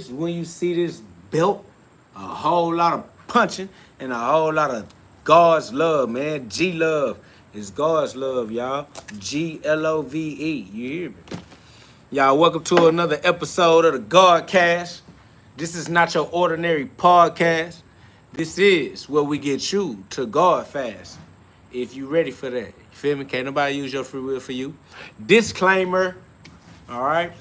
When you see this belt, a whole lot of punching and a whole lot of God's love, man. G love is God's love, y'all. GLOVE. You hear me? Y'all, welcome to another episode of the GhODCast. This is not your ordinary podcast. This is where we get you to God fast. If you ready for that. You feel me? Can't nobody use your free will for you. Disclaimer, all right?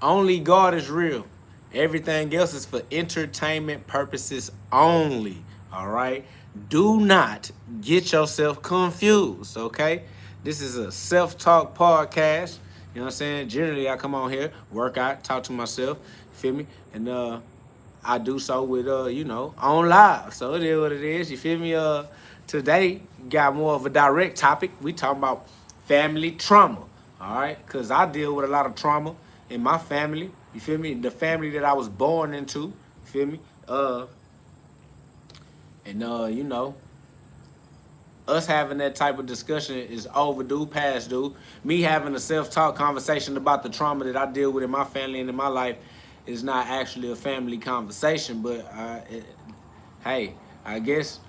Only God is real. Everything else is for entertainment purposes only. All right. Do not get yourself confused. Okay. This is a self-talk podcast. You know what I'm saying? Generally, I come on here, work out, talk to myself. Feel me? And I do so with on live. So it is what it is. You feel me? Today got more of a direct topic. We talking about family trauma. All right, because I deal with a lot of trauma in my family. You feel me? The family that I was born into. You feel me? Us having that type of discussion is overdue, past due. Me having a self-talk conversation about the trauma that I deal with in my family and in my life is not actually a family conversation, but hey, I guess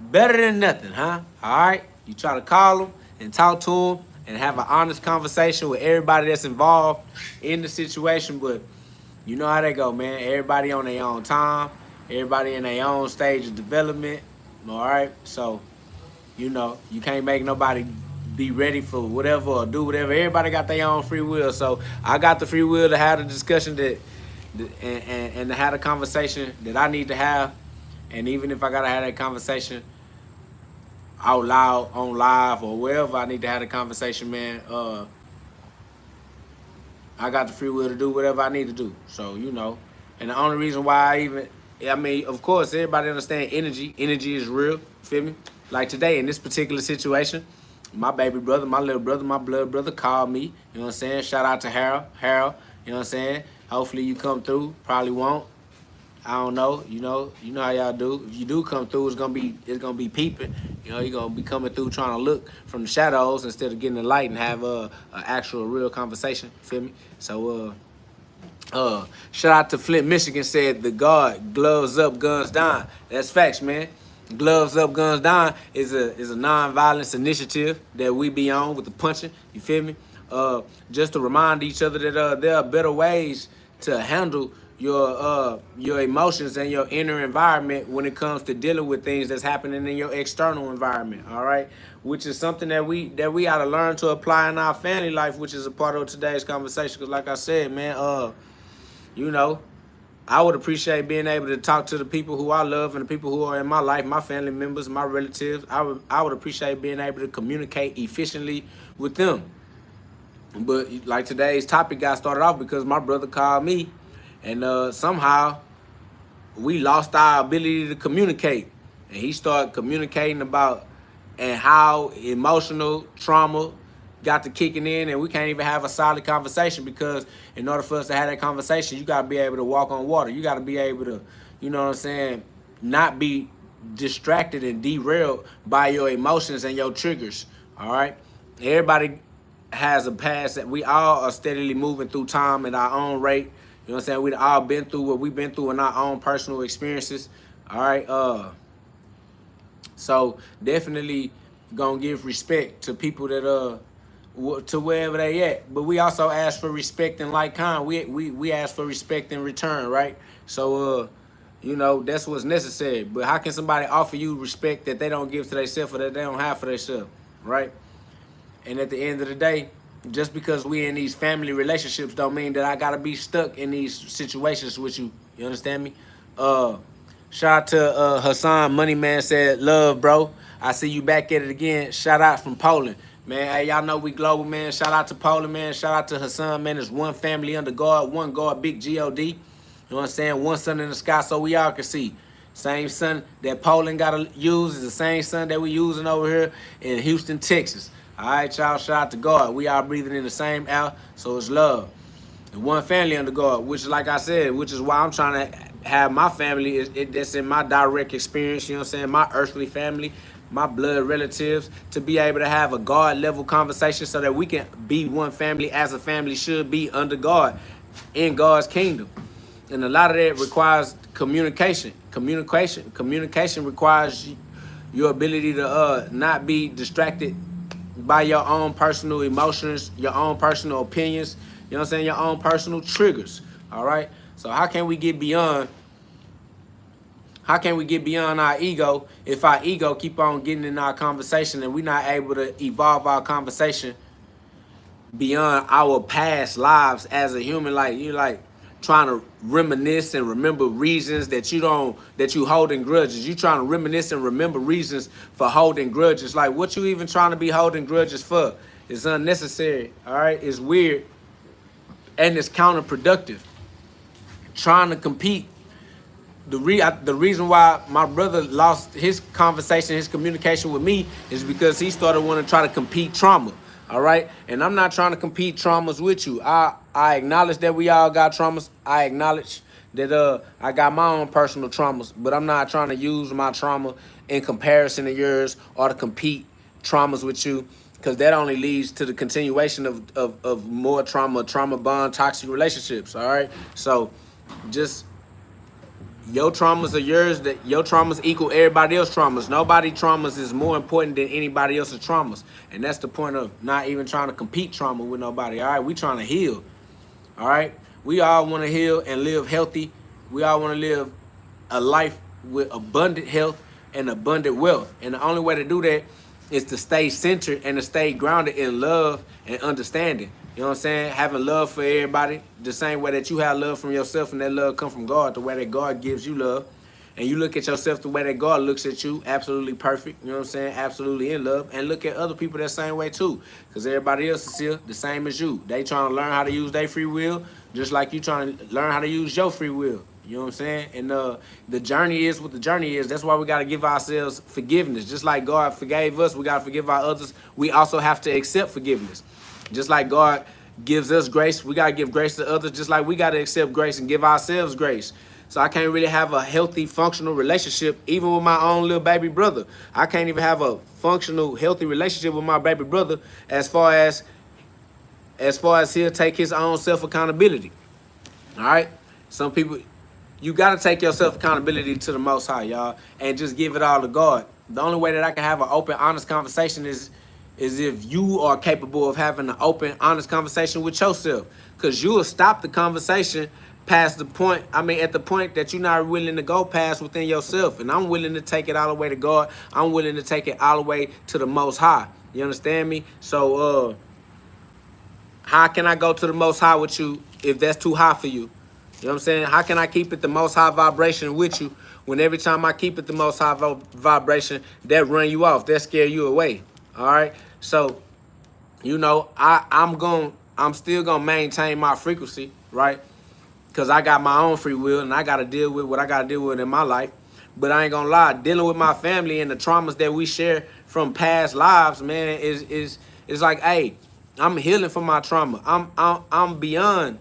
better than nothing, huh? All right, you try to call them and talk to them and have an honest conversation with everybody that's involved in the situation, but you know how they go, man. Everybody on their own time, everybody in their own stage of development, all right? So, you can't make nobody be ready for whatever or do whatever. Everybody got their own free will, so I got the free will to have the discussion and to have the conversation that I need to have, and even if I gotta have that conversation out loud on live or wherever I need to have a conversation, man, I got the free will to do whatever I need to do. So, and the only reason why of course, everybody understand energy. Energy is real. Feel me? Like today, in this particular situation, my baby brother, my little brother, my blood brother called me. You know what I'm saying? Shout out to Harold. Harold, you know what I'm saying? Hopefully you come through. Probably won't. I don't know. You know how y'all do. If you do come through, it's gonna be peeping. You're gonna be coming through trying to look from the shadows instead of getting the light and have a actual real conversation. Feel me? So shout out to Flint, Michigan, said the God, gloves up, guns down. That's facts, man. Gloves up, guns down is a non-violence initiative that we be on with the punching. You feel me? Just to remind each other that there are better ways to handle your emotions and your inner environment when it comes to dealing with things that's happening in your external environment. All right, which is something that we ought to learn to apply in our family life, which is a part of today's conversation. Because, like I said, man, I would appreciate being able to talk to the people who I love and the people who are in my life, my family members, my relatives. I would appreciate being able to communicate efficiently with them. But like today's topic got started off because my brother called me, and somehow we lost our ability to communicate. And he started communicating about and how emotional trauma got to kicking in, and we can't even have a solid conversation because in order for us to have that conversation, you got to be able to walk on water. You got to be able to, you know what I'm saying, not be distracted and derailed by your emotions and your triggers, all right? Everybody has a past that we all are steadily moving through time at our own rate. You know what I'm saying? We've all been through what we've been through in our own personal experiences, all right? So definitely gonna give respect to people that to wherever they at, but we also ask for respect in like kind. We ask for respect in return, right? So that's what's necessary. But how can somebody offer you respect that they don't give to themselves or that they don't have for themselves, right? And at the end of the day, just because we in these family relationships don't mean that I gotta be stuck in these situations with you. You understand me? Shout out to Hassan Moneyman, said, love, bro. I see you back at it again. Shout out from Poland. Man, hey, y'all know we global, man. Shout out to Poland, man. Shout out to Hassan, man. There's one family under God, one God, big GOD. You know what I'm saying? One sun in the sky so we all can see. Same sun that Poland got to use is the same sun that we using over here in Houston, Texas. All right, y'all, shout out to God. We all breathing in the same air, so it's love. And one family under God, which is, like I said, which is why I'm trying to have my family that's in my direct experience, you know what I'm saying, my earthly family, my blood relatives, to be able to have a God level conversation so that we can be one family as a family should be under God. in God's kingdom. And a lot of that requires communication. Communication requires your ability to not be distracted by your own personal emotions, your own personal opinions, you know what I'm saying, your own personal triggers. All right. So how can we get beyond our ego if our ego keep on getting in our conversation and we're not able to evolve our conversation beyond our past lives as a human? Like, you like trying to reminisce and remember reasons that you holding grudges. You trying to reminisce and remember reasons for holding grudges. Like, what you even trying to be holding grudges for? It's unnecessary. All right. It's weird and it's counterproductive. Trying to compete. The reason why my brother lost his communication with me is because he started wanting to try to compete trauma. All right. And I'm not trying to compete traumas with you. I acknowledge that we all got traumas. I acknowledge that I got my own personal traumas, but I'm not trying to use my trauma in comparison to yours or to compete traumas with you, because that only leads to the continuation of more trauma bond, toxic relationships. All right. So just, your traumas are yours. That your traumas equal everybody else's traumas. Nobody traumas is more important than anybody else's traumas. And that's the point of not even trying to compete trauma with nobody. All right, we trying to heal. All right, we all want to heal and live healthy. We all want to live a life with abundant health and abundant wealth. And the only way to do that is to stay centered and to stay grounded in love and understanding. You know what I'm saying? Having love for everybody the same way that you have love from yourself, and that love come from God, the way that God gives you love. And you look at yourself the way that God looks at you, absolutely perfect. You know what I'm saying? Absolutely in love. And look at other people that same way too, because everybody else is here the same as you. They trying to learn how to use their free will, just like you trying to learn how to use your free will. You know what I'm saying? And the journey is what the journey is. That's why we got to give ourselves forgiveness. Just like God forgave us, we got to forgive our others. We also have to accept forgiveness. Just like God gives us grace, we got to give grace to others, just like we got to accept grace and give ourselves grace. So I can't really have a healthy, functional relationship even with my own little baby brother. I can't even have a functional, healthy relationship with my baby brother as far as he'll take his own self-accountability. All right? Some people, you got to take your self-accountability to the Most High, y'all, and just give it all to God. The only way that I can have an open, honest conversation is if you are capable of having an open, honest conversation with yourself. Because you will stop the conversation past the point, at the point that you're not willing to go past within yourself. And I'm willing to take it all the way to God. I'm willing to take it all the way to the Most High. You understand me? So, how can I go to the Most High with you if that's too high for you? You know what I'm saying? How can I keep it the most high vibration with you when every time I keep it the most high vibration, that run you off, that scare you away? All right. So, you know, I'm still gonna maintain my frequency, right? Because I got my own free will and I gotta deal with what I gotta deal with in my life. But I ain't gonna lie, dealing with my family and the traumas that we share from past lives, man, is like, hey, I'm healing from my trauma. I'm beyond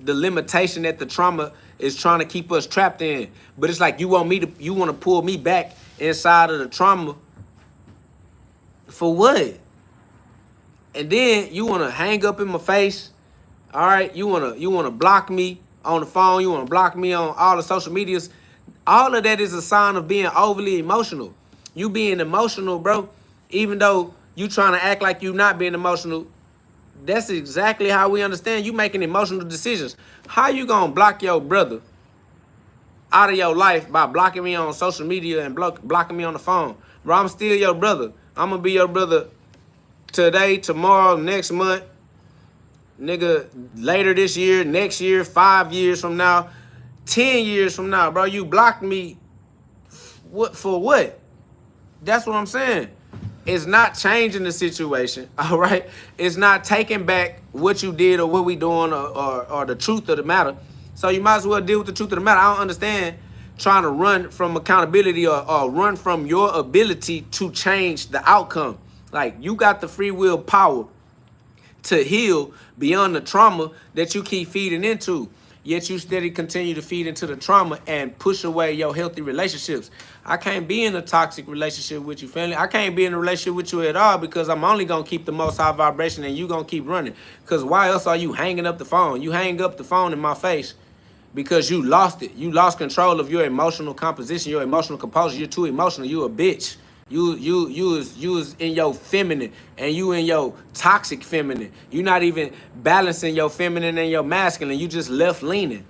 the limitation that the trauma is trying to keep us trapped in. But it's like you want to pull me back inside of the trauma. For what? And then you want to hang up in my face. All right, you want to block me on the phone, you want to block me on all the social medias. All of that is a sign of being overly emotional. You being emotional, bro, even though you trying to act like you not being emotional, that's exactly how we understand you making emotional decisions. How you going to block your brother out of your life by blocking me on social media and blocking me on the phone? Bro, I'm still your brother. I'm going to be your brother today, tomorrow, next month, nigga, later this year, next year, 5 years from now, 10 years from now, bro. You blocked me for what? That's what I'm saying. It's not changing the situation, all right? It's not taking back what you did or what we doing or the truth of the matter. So you might as well deal with the truth of the matter. I don't understand trying to run from accountability or run from your ability to change the outcome. Like, you got the free will power to heal beyond the trauma that you keep feeding into. yet you steady continue to feed into the trauma and push away your healthy relationships. I can't be in a toxic relationship with you, family. I can't be in a relationship with you at all because I'm only going to keep the most high vibration and you going to keep running. Because why else are you hanging up the phone? You hang up the phone in my face because you lost it. You lost control of your emotional composition, your emotional composure. You're too emotional. You a bitch. You was in your feminine and you in your toxic feminine. You not even balancing your feminine and your masculine. You just left leaning.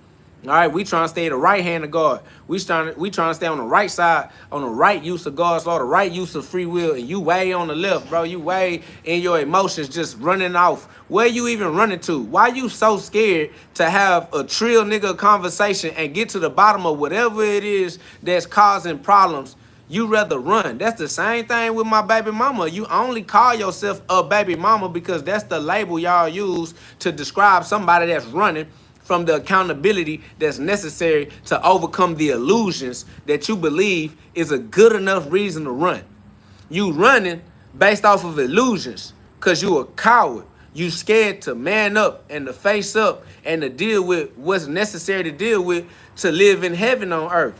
All right, we trying to stay the right hand of God. We trying to stay on the right side, on the right use of God's law, the right use of free will, and you way on the left, bro. You way in your emotions, just running off. Where you even running to? Why you so scared to have a trill nigga conversation and get to the bottom of whatever it is that's causing problems? You rather run. That's the same thing with my baby mama. You only call yourself a baby mama because that's the label y'all use to describe somebody that's running from the accountability that's necessary to overcome the illusions that you believe is a good enough reason to run. You running based off of illusions because you a coward. You scared to man up and to face up and to deal with what's necessary to deal with to live in heaven on earth.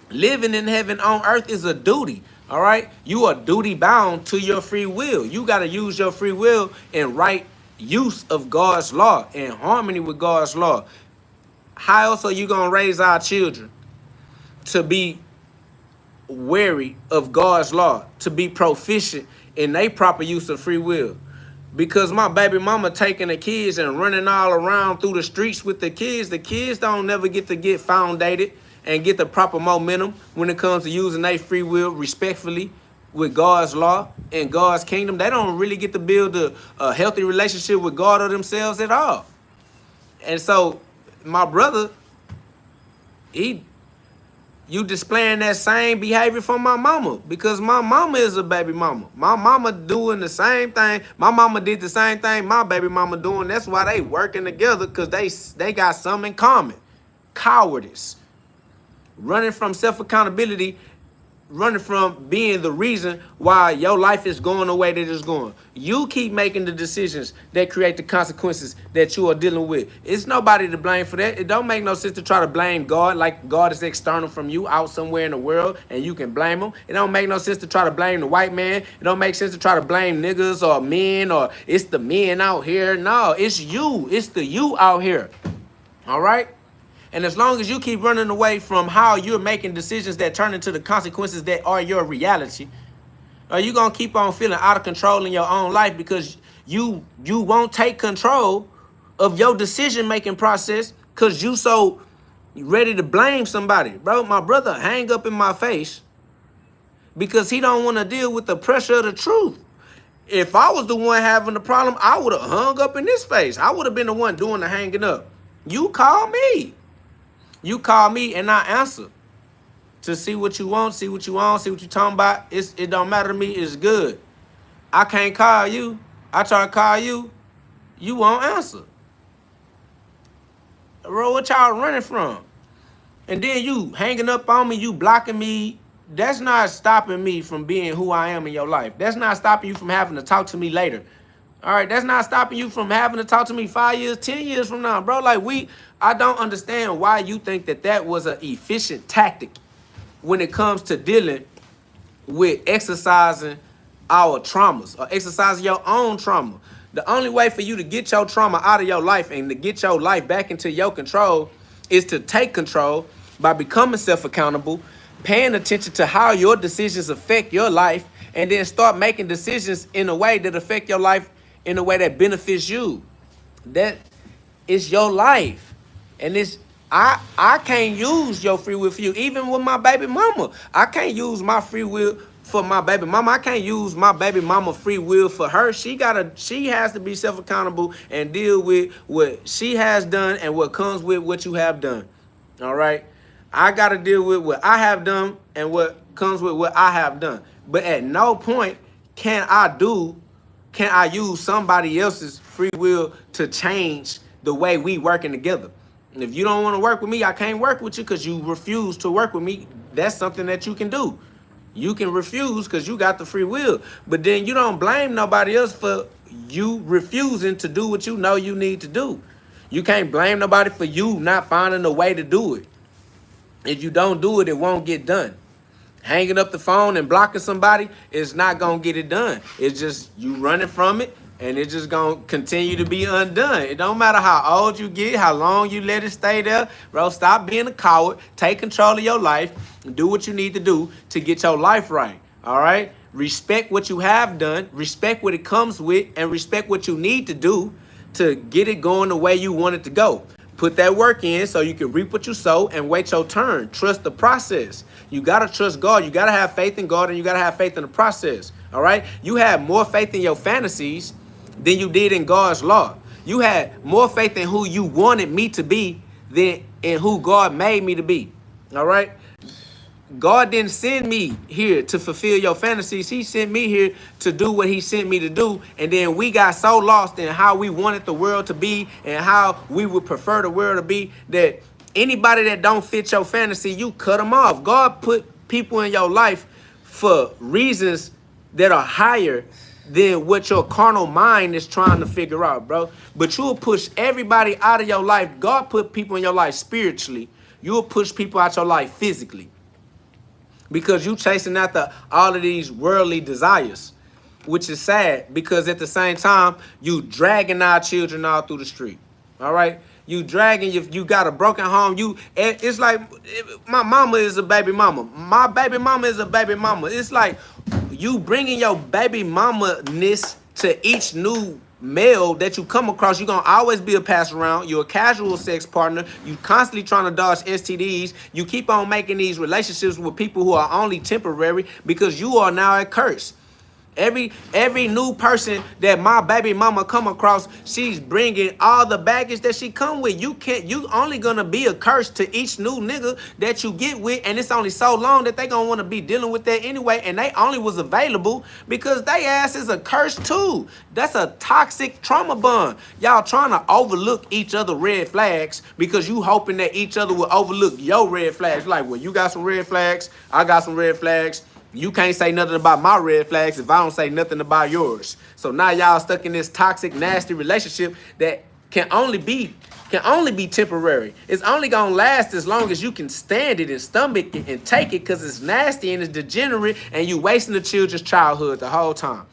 Living in heaven on earth is a duty, all right? You are duty bound to your free will. You got to use your free will in right use of God's law, in harmony with God's law. How else are you going to raise our children to be wary of God's law, to be proficient in their proper use of free will? Because my baby mama taking the kids and running all around through the streets with the kids don't never get to get foundated and get the proper momentum when it comes to using their free will respectfully with God's law and God's kingdom. They don't really get to build a healthy relationship with God or themselves at all. And so my brother, you displaying that same behavior from my mama because my mama is a baby mama. My mama doing the same thing. My mama did the same thing my baby mama doing. That's why they working together, because they got something in common. Cowardice. Running from self-accountability, running from being the reason why your life is going the way that it's going. You keep making the decisions that create the consequences that you are dealing with. It's nobody to blame for that. It don't make no sense to try to blame God like God is external from you out somewhere in the world and you can blame him. It don't make no sense to try to blame the white man. It don't make sense to try to blame niggas or men or it's the men out here. No, it's you. It's the you out here. All right? And as long as you keep running away from how you're making decisions that turn into the consequences that are your reality, are you going to keep on feeling out of control in your own life because you won't take control of your decision-making process because you so ready to blame somebody. Bro, my brother hang up in my face because he don't want to deal with the pressure of the truth. If I was the one having the problem, I would have hung up in his face. I would have been the one doing the hanging up. You call me. You call me and I answer to see what you want, see what you want, see what you talking about. It don't matter to me. It's good. I can't call you. I try to call you. You won't answer. Bro, what y'all running from? And then you hanging up on me, you blocking me. That's not stopping me from being who I am in your life. That's not stopping you from having to talk to me later. All right, that's not stopping you from having to talk to me 5 years, 10 years from now, bro. I don't understand why you think that was an efficient tactic when it comes to dealing with exercising our traumas or exercising your own trauma. The only way for you to get your trauma out of your life and to get your life back into your control is to take control by becoming self-accountable, paying attention to how your decisions affect your life, and then start making decisions in a way that affect your life in a way that benefits you. That is your life. And I can't use your free will for you. Even with my baby mama, I can't use my free will for my baby mama. I can't use my baby mama free will for her. She has to be self-accountable and deal with what she has done and what comes with what you have done. All right? I got to deal with what I have done and what comes with what I have done. But at no point can I use somebody else's free will to change the way we working together. And if you don't want to work with me, I can't work with you because you refuse to work with me. That's something that you can do. You can refuse because you got the free will. But then you don't blame nobody else for you refusing to do what you know you need to do. You can't blame nobody for you not finding a way to do it. If you don't do it, it won't get done. Hanging up the phone and blocking somebody is not going to get it done. It's just you running from it, and it's just going to continue to be undone. It don't matter how old you get, how long you let it stay there. Bro, stop being a coward. Take control of your life. Do what you need to do to get your life right. All right? Respect what you have done. Respect what it comes with, and respect what you need to do to get it going the way you want it to go. Put that work in so you can reap what you sow and wait your turn. Trust the process. You got to trust God. You got to have faith in God, and you got to have faith in the process. All right? You have more faith in your fantasies than you did in God's law. You had more faith in who you wanted me to be than in who God made me to be. All right? God didn't send me here to fulfill your fantasies. He sent me here to do what he sent me to do. And then we got so lost in how we wanted the world to be and how we would prefer the world to be that anybody that don't fit your fantasy, you cut them off. God put people in your life for reasons that are higher than what your carnal mind is trying to figure out, bro. But you'll push everybody out of your life. God put people in your life spiritually. You'll push people out your life physically, because you chasing after all of these worldly desires, which is sad, because at the same time, you dragging our children out through the street. All right? You dragging, you got a broken home. It's like, my mama is a baby mama. My baby mama is a baby mama. It's like you bringing your baby mama-ness to each new male that you come across. You're going to always be a pass around. You're a casual sex partner. You constantly trying to dodge STDs. You keep on making these relationships with people who are only temporary because you are now a curse. Every new person that my baby mama come across, she's bringing all the baggage that she come with. You only gonna be a curse to each new nigga that you get with, and it's only so long that they gonna want to be dealing with that anyway. And they only was available because they ass is a curse too. That's a toxic trauma bond. Y'all trying to overlook each other red flags because you hoping that each other will overlook your red flags. Like, well, you got some red flags, I got some red flags. You can't say nothing about my red flags if I don't say nothing about yours. So now y'all stuck in this toxic, nasty relationship that can only be temporary. It's only gonna last as long as you can stand it and stomach it and take it, because it's nasty and it's degenerate, and you wasting the children's childhood the whole time.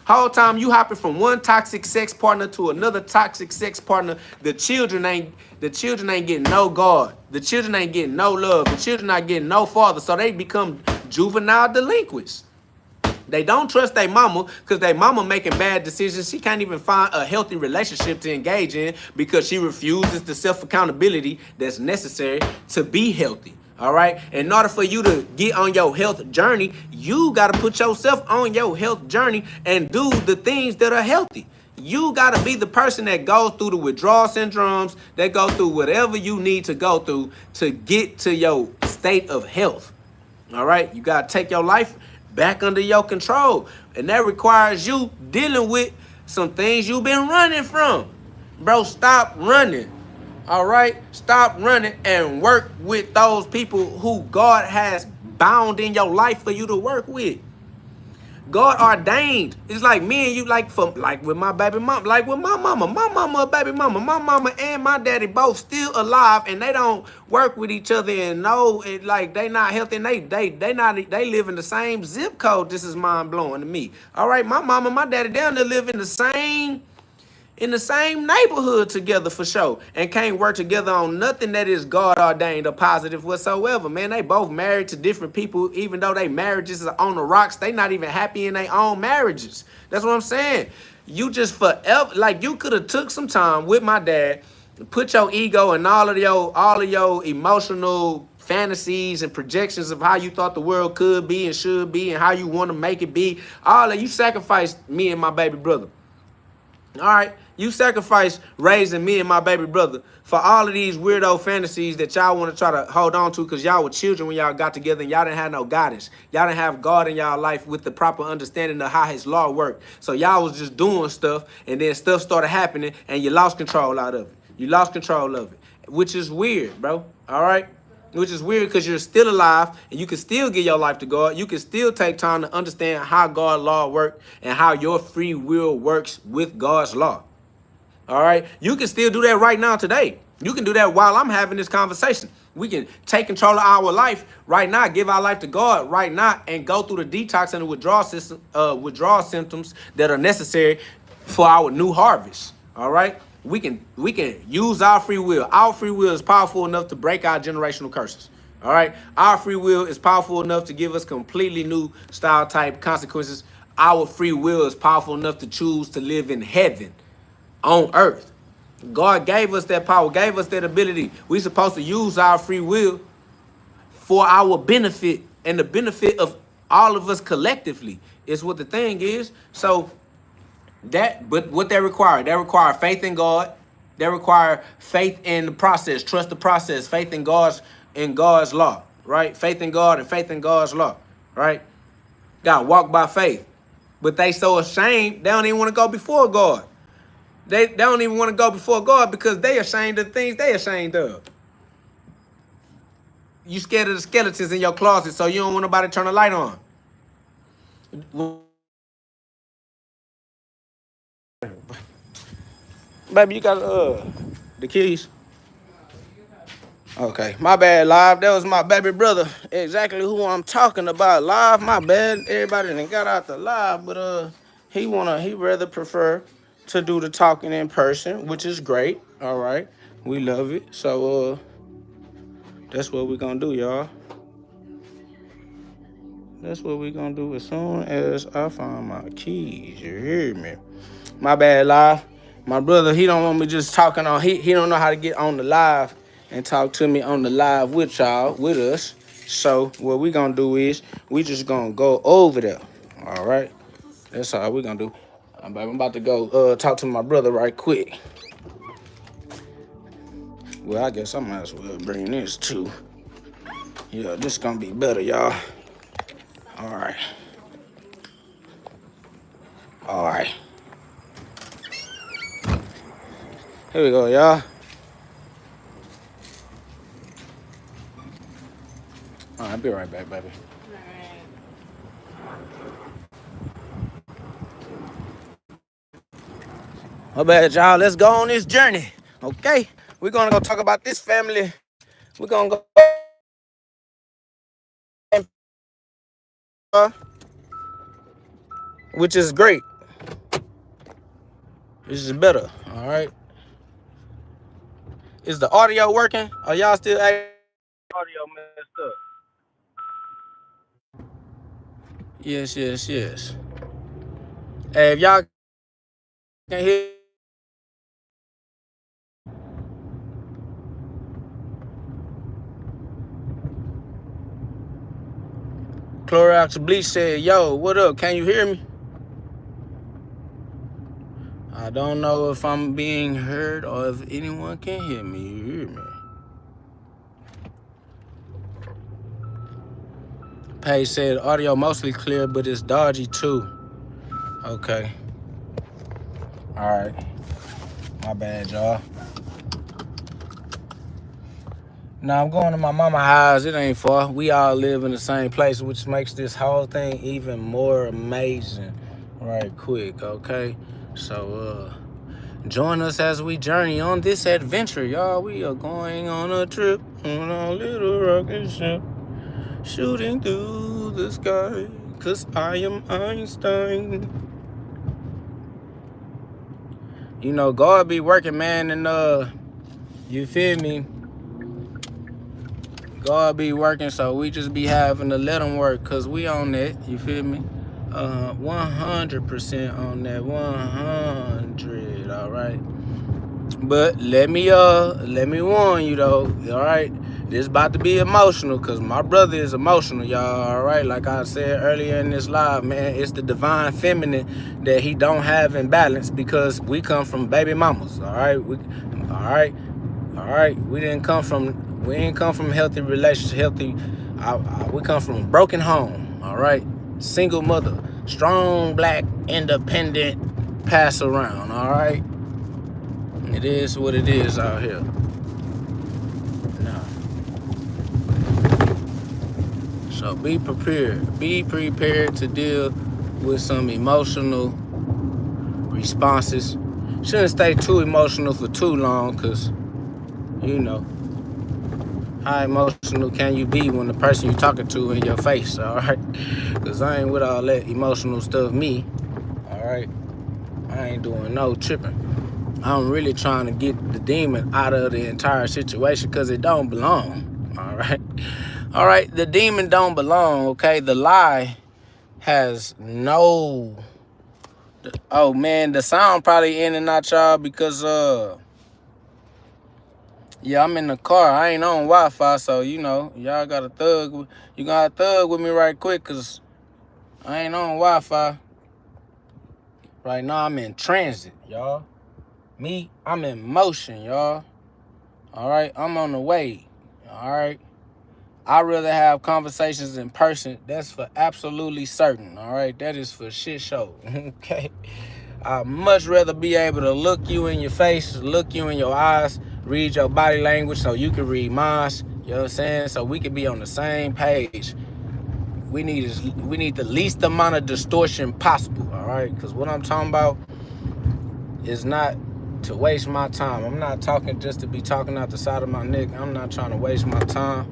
Whole time you hopping from one toxic sex partner to another toxic sex partner. The children ain't getting no God. The children ain't getting no love. The children not getting no father. So they become juvenile delinquents. They don't trust their mama because their mama making bad decisions. She can't even find a healthy relationship to engage in because she refuses the self-accountability that's necessary to be healthy. All right? In order for you to get on your health journey, you got to put yourself on your health journey and do the things that are healthy. You got to be the person that goes through the withdrawal syndromes, that go through whatever you need to go through to get to your state of health. All right? You got to take your life back under your control. And that requires you dealing with some things you've been running from. Bro, stop running. All right? Stop running and work with those people who God has bound in your life for you to work with. God ordained. It's like me and you, like with my baby mom, like with my mama. My mama a baby mama. My mama and my daddy both still alive, and they don't work with each other and know it, like they not healthy. And they live in the same zip code. This is mind blowing to me. All right, my mama, my daddy down there live in the same neighborhood together for sure, and can't work together on nothing that is God ordained or positive whatsoever. Man, they both married to different people. Even though they marriages are on the rocks, they not even happy in their own marriages. That's what I'm saying. You just forever, like, you could have took some time with my dad, put your ego and all of your emotional fantasies and projections of how you thought the world could be and should be and how you want to make it be. All of you sacrificed me and my baby brother. All right, you sacrificed raising me and my baby brother for all of these weirdo fantasies that y'all want to try to hold on to because y'all were children when y'all got together and y'all didn't have no guidance. Y'all didn't have God in y'all life with the proper understanding of how his law worked. So y'all was just doing stuff, and then stuff started happening and you lost control out of it. You lost control of it, which is weird, bro. All right? Which is weird because you're still alive and you can still give your life to God. You can still take time to understand how God's law works and how your free will works with God's law. All right. You can still do that right now today. You can do that while I'm having this conversation. We can take control of our life right now, give our life to God right now, and go through the detox and the withdrawal symptoms that are necessary for our new harvest. All right. We can use our free will. Our free will is powerful enough to break our generational curses. All right. Our free will is powerful enough to give us completely new style type consequences. Our free will is powerful enough to choose to live in heaven on earth. God gave us that power, gave us that ability. We're supposed to use our free will for our benefit and the benefit of all of us collectively. Is what the thing is. So but what they require faith in God. They require faith in the process, trust the process, faith in God's law, right? Faith in God and faith in God's law, right? Got walk by faith. But they so ashamed, they don't even want to go before God. They don't even want to go before God because they ashamed of the things they ashamed of. You scared of the skeletons in your closet, so you don't want nobody to turn the light on. Baby, you got the keys? Okay, my bad, Live. That was my baby brother. Exactly who I'm talking about, Live. My bad. Everybody done got out the live, but he rather prefer to do the talking in person, which is great. All right, we love it. So that's what we gonna do, y'all. That's what we gonna do as soon as I find my keys. You hear me? My bad, Live. My brother, he don't want me just talking on. He don't know how to get on the live and talk to me on the live with y'all, with us. So what we gonna do is we just gonna go over there. All right, that's all we gonna do. I'm about to go talk to my brother right quick. Well, I guess I might as well bring this too. Yeah, this gonna be better, y'all. All right. All right. Here we go, y'all. All right, I'll be right back, baby. My bad, y'all. Let's go on this journey. Okay? We're gonna go talk about this family. We're gonna go, which is great. This is better. All right. Is the audio working? Are y'all still audio messed up? Yes. Hey, if y'all can hear, Clorox Bleach said, yo, what up? Can you hear me? I don't know if I'm being heard or if anyone can hear me. You hear me? Paige said audio mostly clear, but it's dodgy too. Okay. All right. My bad, y'all. Now I'm going to my mama's house. It ain't far. We all live in the same place, which makes this whole thing even more amazing. Right quick, okay? So join us as we journey on this adventure, y'all. We are going on a trip on a little rocket ship, shooting through the sky, 'cause I am Einstein. You know, God be working, man, and you feel me? God be working, so we just be having to let him work, 'cause we on that, you feel me? 100% on that, 100, all right? But let me warn you though, all right? This about to be emotional, because my brother is emotional, y'all, all right? Like I said earlier in this live, man, it's the divine feminine that he don't have in balance, because we come from baby mamas, all right? All right, we ain't come from healthy relationships, we come from a broken home, all right? Single mother, strong, black, independent, pass around, all right? It is what it is out here. Now, so be prepared. Be prepared to deal with some emotional responses shouldn't stay too emotional for too long, because, you know, how emotional can you be when the person you're talking to in your face, all right? Because I ain't with all that emotional stuff, me, all right? I ain't doing no tripping. I'm really trying to get the demon out of the entire situation because it don't belong, all right? All right, the demon don't belong, okay? The lie has no... Oh, man, the sound probably in and out, y'all, because, yeah, I'm in the car. I ain't on Wi-Fi, so, you know, y'all got to thug. You got to thug with me right quick, because I ain't on Wi-Fi. Right now, I'm in transit, y'all. Me, I'm in motion, y'all. All right, I'm on the way. All right. I'd rather have conversations in person. That's for absolutely certain. All right, that is for shit show. Okay. I'd much rather be able to look you in your face, look you in your eyes, read your body language so you can read mine. You know what I'm saying? So we can be on the same page. We need the least amount of distortion possible. All right, because what I'm talking about is not to waste my time. I'm not talking just to be talking out the side of my neck. I'm not trying to waste my time.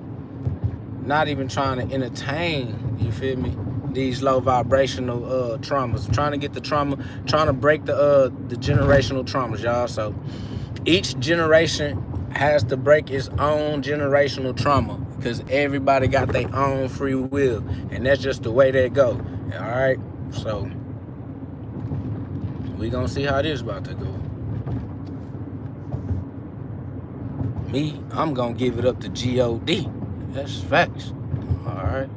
Not even trying to entertain, you feel me, these low vibrational traumas. I'm trying to get the trauma, trying to break the generational traumas, y'all. So each generation has to break its own generational trauma because everybody got their own free will, and that's just the way that go. All right, so we gonna see how this about to go. Me, I'm gonna give it up to God. That's facts. All right.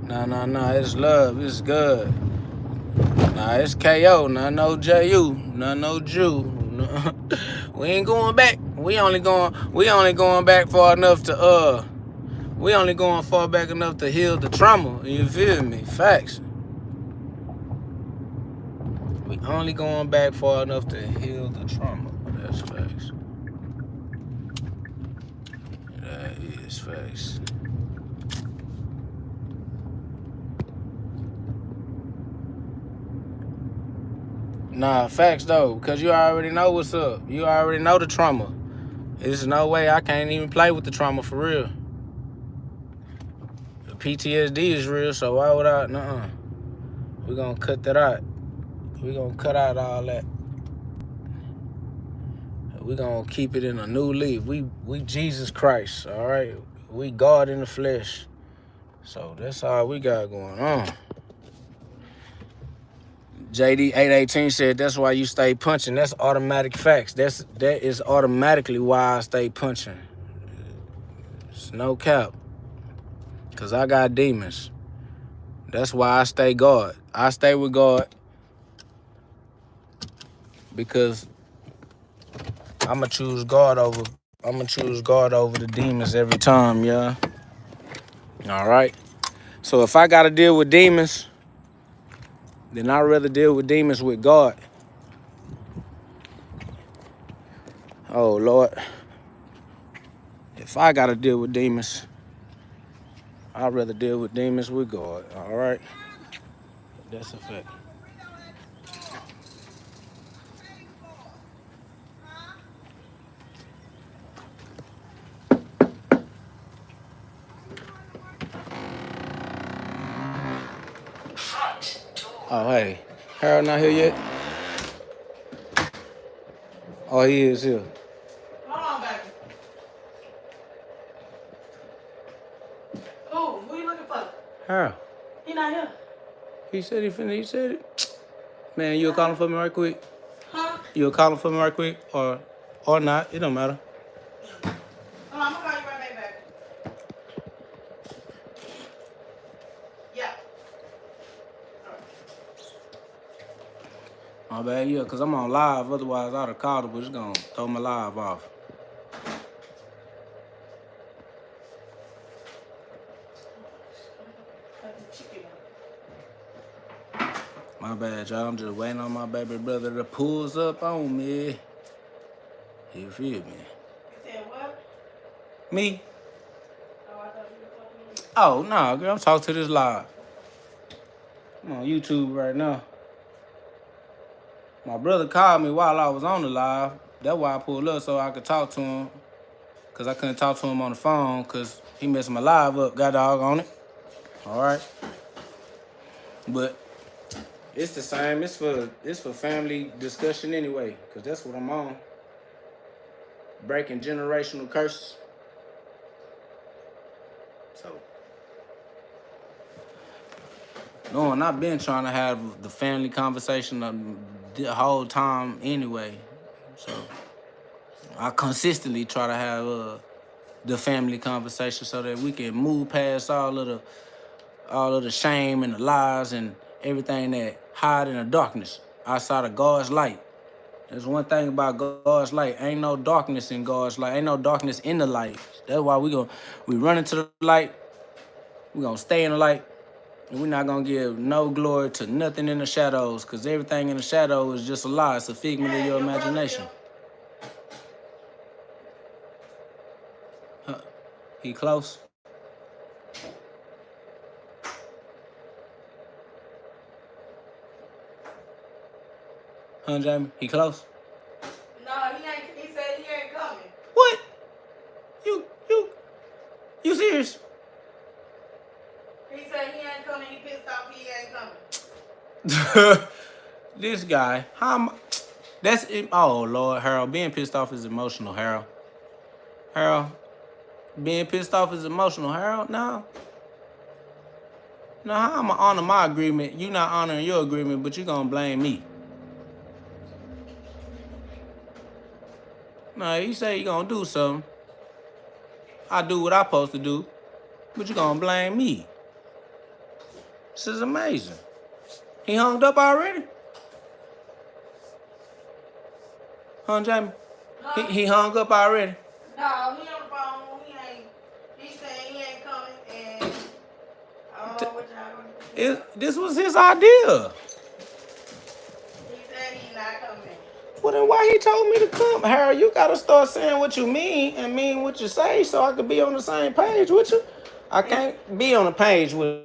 Nah, it's love. It's good. Nah, it's KO. Nah, no JU. Nah, no Jew. Nah. We ain't going back. We only going back far enough to we only going far back enough to heal the trauma. You feel me? Facts. We only going back far enough to heal the trauma. That's facts. That is facts. Nah, facts though, because you already know what's up. You already know the trauma. There's no way I can't even play with the trauma for real. The PTSD is real, so why would I? Nuh-uh. We're gonna cut that out. We're gonna cut out all that. We're gonna keep it in a new leaf. We Jesus Christ, all right? We God in the flesh. So that's all we got going on. JD 818 said that's why you stay punching. That's automatic facts. That is automatically why I stay punching. It's no cap. Cause I got demons. That's why I stay God. I stay with God because I'ma choose God over the demons every time, yeah. All right. So if I gotta deal with demons, then I'd rather deal with demons with God. Oh Lord. If I gotta deal with demons, I'd rather deal with demons with God. All right. That's a fact. Oh hey. Harold not here yet? Oh, he is here. Hold on, baby. Who you looking for? Harold. He not here. He said he said it. Man, you'll call him for me right quick? Huh? You'll call him for me right quick? Or not. It don't matter. Hold on, I'm gonna call you right back, baby. Yeah. My bad, yeah, because I'm on live. Otherwise, I'd have called him, but it's going to throw my live off. My bad, y'all. I'm just waiting on my baby brother to pulls up on me. You feel me? You said what? Me? Oh, I thought you were talking to me. Oh, no, girl. I'm talking to this live. I'm on YouTube right now. My brother called me while I was on the live. That's why I pulled up so I could talk to him. Cause I couldn't talk to him on the phone cause he messed my live up. Got dog on it. All right. But it's the same. It's for family discussion anyway. Cause that's what I'm on. Breaking generational curses. So, knowing I've been trying to have the family conversation the whole time anyway. So, I consistently try to have the family conversation so that we can move past all of the shame and the lies and everything that hide in the darkness outside of God's light. There's one thing about God's light. Ain't no darkness in God's light. Ain't no darkness in the light. That's why we run into the light. We gonna stay in the light. And we're not gonna give no glory to nothing in the shadows, because everything in the shadow is just a lie. It's a figment of your imagination. Huh. He close? Huh, Jamie? He close? No, he ain't. He said he ain't coming. What? You serious? He said he ain't coming. He pissed off. He ain't coming. This guy, that's it. Oh Lord, Harold, being pissed off is emotional, Harold. Being pissed off is emotional, Harold. No, how I'ma honor my agreement? You not honoring your agreement, but you gonna blame me. No, you say you gonna do something. I do what I supposed to do, but you gonna blame me. This is amazing. He hung up already? Huh, Jamie? No. He hung up already? No, he on the phone. He ain't. He saying he ain't coming, and I don't know what y'all gonna do. This was his idea. He said he's not coming. Well, then why he told me to come? Harold, you gotta start saying what you mean and mean what you say so I can be on the same page with you. I can't be on a page with